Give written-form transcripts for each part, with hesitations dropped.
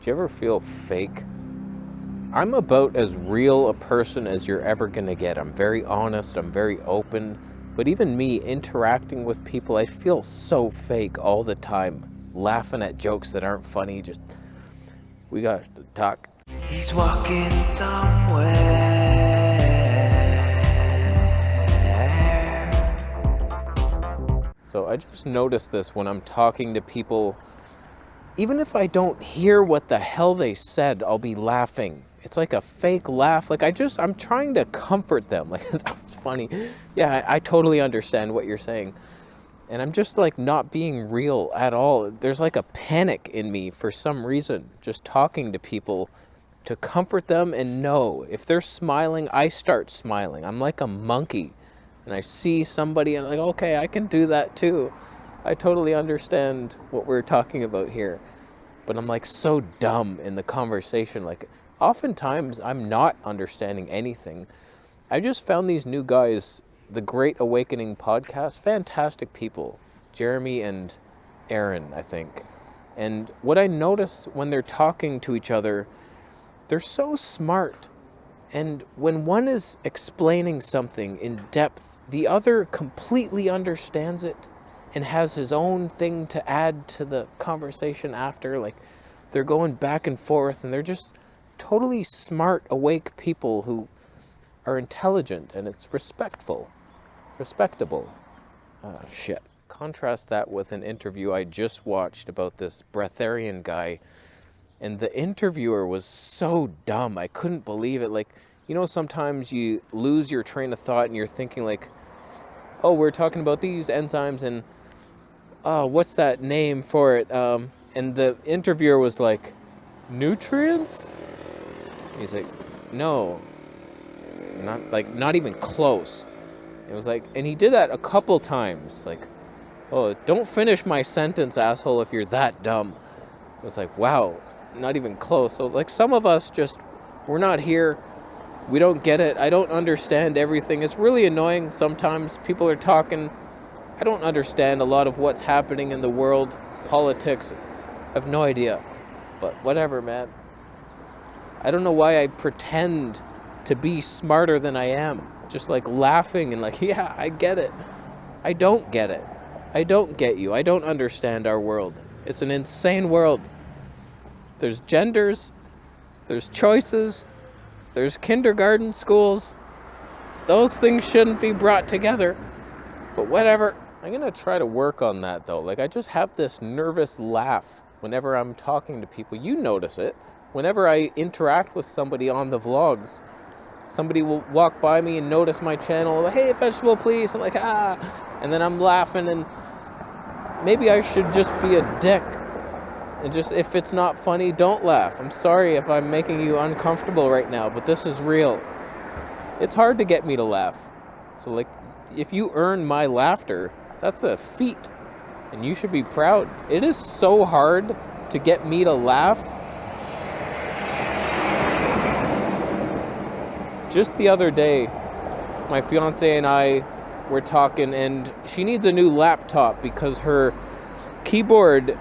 Do you ever feel fake? I'm about as real a person as you're ever gonna get. I'm very honest, I'm very open, but even me interacting with people, I feel so fake all the time. Laughing at jokes that aren't funny, we got to talk. He's walking somewhere. So I just noticed this when I'm talking to people. Even if I don't hear what the hell they said, I'll be laughing. It's like a fake laugh. Like I'm trying to comfort them. Like, that's funny. Yeah, I totally understand what you're saying. And I'm just like not being real at all. There's like a panic in me for some reason, just talking to people to comfort them and know if they're smiling, I start smiling. I'm like a monkey. And I see somebody and I'm like, okay, I can do that too. I totally understand what we're talking about here. But I'm like so dumb in the conversation. Like oftentimes I'm not understanding anything. I just found these new guys, the Great Awakening podcast, fantastic people. Jeremy and Aaron, I think. And what I notice when they're talking to each other, they're so smart. And when one is explaining something in depth, the other completely understands it and has his own thing to add to the conversation after. Like they're going back and forth and they're just totally smart, awake people who are intelligent, and it's respectable. Shit. Contrast that with an interview I just watched about this breatharian guy, and the interviewer was so dumb. I couldn't believe it. Like, you know, sometimes you lose your train of thought and you're thinking like, oh, we're talking about these enzymes and what's that name for it? And the interviewer was like, nutrients? He's like, no, not even close. It was like, and he did that a couple times. Like, oh, don't finish my sentence, asshole, if you're that dumb. It was like, wow, not even close. So like some of us we're not here. We don't get it. I don't understand everything. It's really annoying sometimes. People are talking. I don't understand a lot of what's happening in the world, politics. I have no idea. But whatever, man. I don't know why I pretend to be smarter than I am. Just like laughing and like, yeah, I get it. I don't get it. I don't get you. I don't understand our world. It's an insane world. There's genders. There's choices. There's kindergarten schools. Those things shouldn't be brought together. But whatever. I'm going to try to work on that though. Like I just have this nervous laugh whenever I'm talking to people. You notice it. Whenever I interact with somebody on the vlogs, somebody will walk by me and notice my channel. Hey, vegetable, please. I'm like, ah. And then I'm laughing, and maybe I should just be a dick. And just, if it's not funny, don't laugh. I'm sorry if I'm making you uncomfortable right now, but this is real. It's hard to get me to laugh. So like, if you earn my laughter, that's a feat. And you should be proud. It is so hard to get me to laugh. Just the other day, my fiance and I were talking, and she needs a new laptop because her keyboard,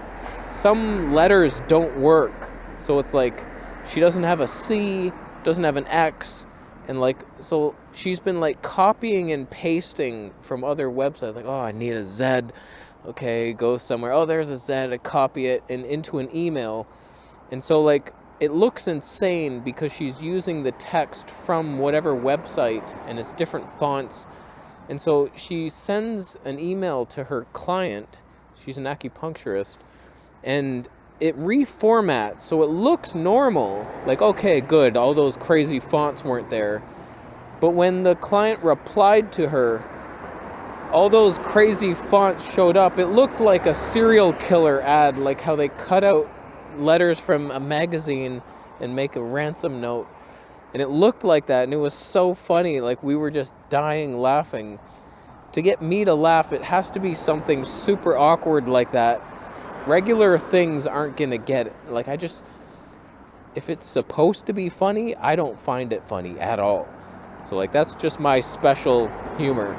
some letters don't work. So it's like she doesn't have a C, doesn't have an X, and like, so she's been like copying and pasting from other websites. Like, oh, I need a Z. Okay, go somewhere. Oh, there's a Z. I copy it and into an email. And so like, it looks insane because she's using the text from whatever website and it's different fonts. And so she sends an email to her client. She's an acupuncturist. And it reformats so it looks normal. Like, okay, good. All those crazy fonts weren't there. But when the client replied to her, all those crazy fonts showed up. It looked like a serial killer ad, like how they cut out letters from a magazine and make a ransom note, and it looked like that, and it was so funny. Like we were just dying laughing. To get me to laugh, it has to be something super awkward like that. Regular things aren't gonna get it. Like if it's supposed to be funny, I don't find it funny at all. So like that's just my special humor,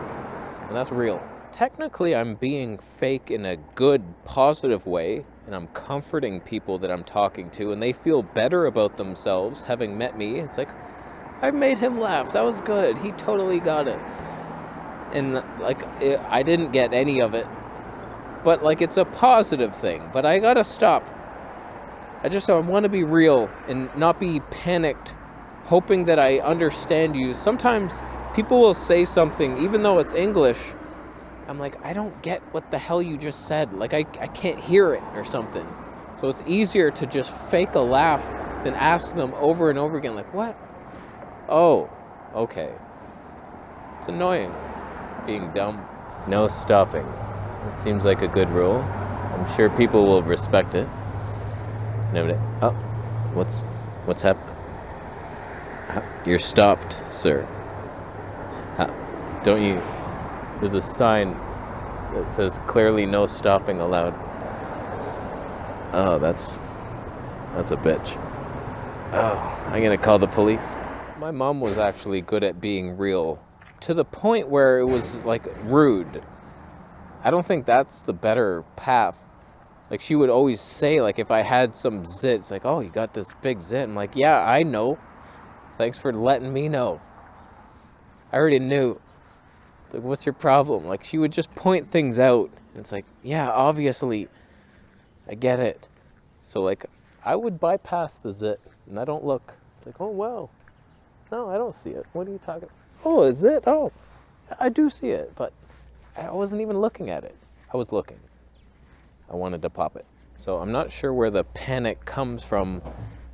and that's real. Technically I'm being fake in a good, positive way, and I'm comforting people that I'm talking to, and they feel better about themselves having met me. It's like, I made him laugh. That was good. He totally got it. And like, I didn't get any of it, but like, it's a positive thing. But I gotta stop. I want to be real and not be panicked, hoping that I understand you. Sometimes people will say something, even though it's English, I'm like, I don't get what the hell you just said. Like, I can't hear it or something. So it's easier to just fake a laugh than ask them over and over again, like, what? Oh, okay. It's annoying being dumb. No stopping. It seems like a good rule. I'm sure people will respect it. Oh, what's happened? You're stopped, sir. Don't you... There's a sign that says clearly no stopping allowed. Oh, that's a bitch. Oh, I'm gonna call the police. My mom was actually good at being real, to the point where it was like rude. I don't think that's the better path. Like, she would always say, like, if I had some zits, like, oh, you got this big zit. I'm like, yeah, I know. Thanks for letting me know. I already knew. Like, what's your problem? Like, she would just point things out. And it's like, yeah, obviously, I get it. So, like, I would bypass the zit, and I don't look. It's like, oh, well, no, I don't see it. What are you talking about? Oh, a zit? Oh, I do see it, but I wasn't even looking at it. I was looking. I wanted to pop it. So I'm not sure where the panic comes from.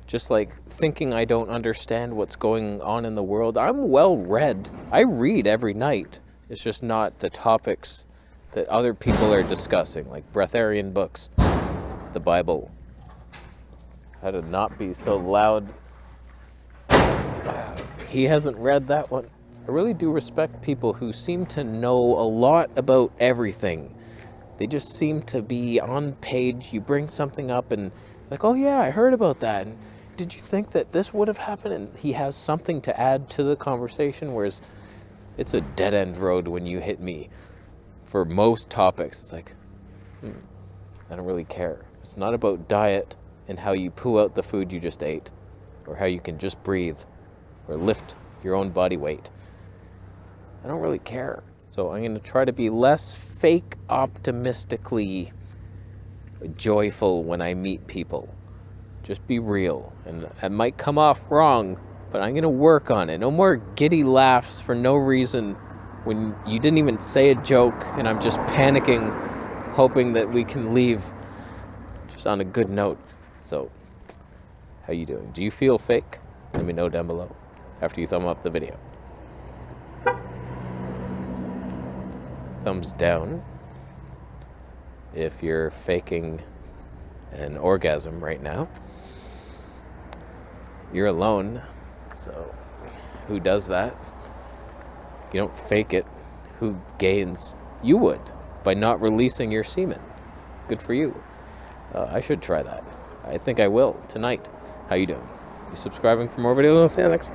Just like thinking I don't understand what's going on in the world. I'm well read. I read every night. It's just not the topics that other people are discussing, like breatharian books, the Bible. How to not be so loud. He hasn't read that one. I really do respect people who seem to know a lot about everything. They just seem to be on page. You bring something up and like, oh yeah, I heard about that. And did you think that this would have happened? And he has something to add to the conversation, whereas it's a dead-end road when you hit me. For most topics, it's like, I don't really care. It's not about diet and how you poo out the food you just ate, or how you can just breathe, or lift your own body weight. I don't really care. So I'm going to try to be less fake optimistically joyful when I meet people. Just be real. And I might come off wrong, but I'm going to work on it. No more giddy laughs for no reason when you didn't even say a joke and I'm just panicking, hoping that we can leave just on a good note. So, how you doing? Do you feel fake? Let me know down below after you thumb up the video. Thumbs down if you're faking an orgasm right now. You're alone, so who does that? You don't fake it. Who gains? You would, by not releasing your semen. Good for you. I should try that. I think I will tonight. How you doing? You subscribing for more videos? I'll see you next.